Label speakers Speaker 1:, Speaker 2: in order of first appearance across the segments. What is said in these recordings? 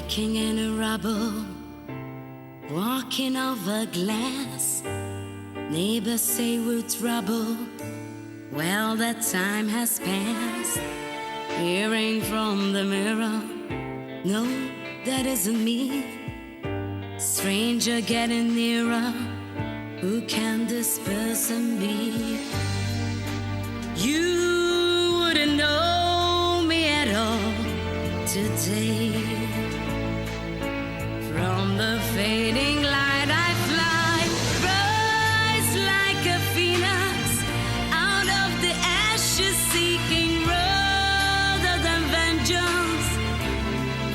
Speaker 1: Waking in a rubble, walking over glass. Neighbors say we're trouble. Well, that time has passed. Hearing from the mirror, no, that isn't me. Stranger getting nearer, who can this person be? You wouldn't know me at all today. From the fading light I fly, rise like a phoenix out of the ashes, seeking rather than vengeance.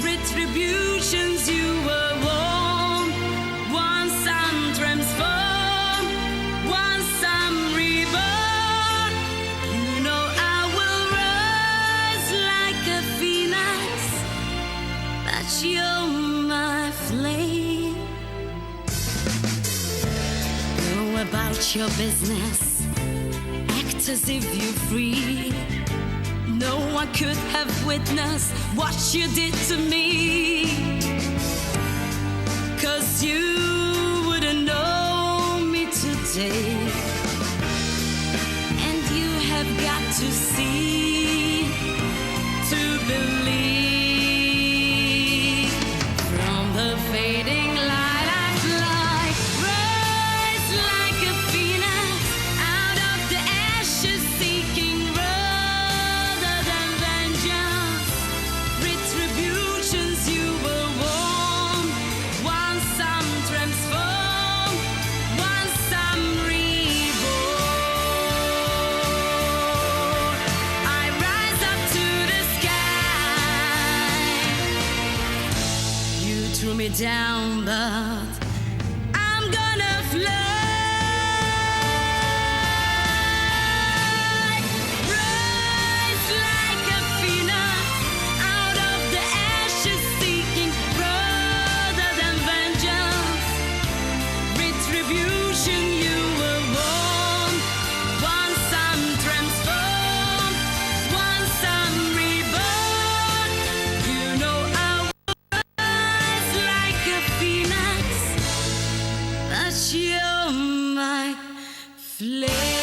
Speaker 1: Retributions you were warm, once I'm transformed, once I'm reborn. You know I will rise like a phoenix, but you're my flame. Go about your business, act as if you're free. No one could have witnessed what you did to me, 'cause you wouldn't know me today. And you have got to see to believe. From the fading light I fly, rise like a phoenix out of the ashes, seeking rather than vengeance. Retributions you will warm, once I'm transformed, once I'm reborn. I rise up to the sky. You threw me down, but I'm gonna fly. Rise like a phoenix out of the ashes, seeking rather than vengeance. Retribution you will warm, once I'm transformed, once I'm reborn. You know I rise like a phoenix, but you're my flame.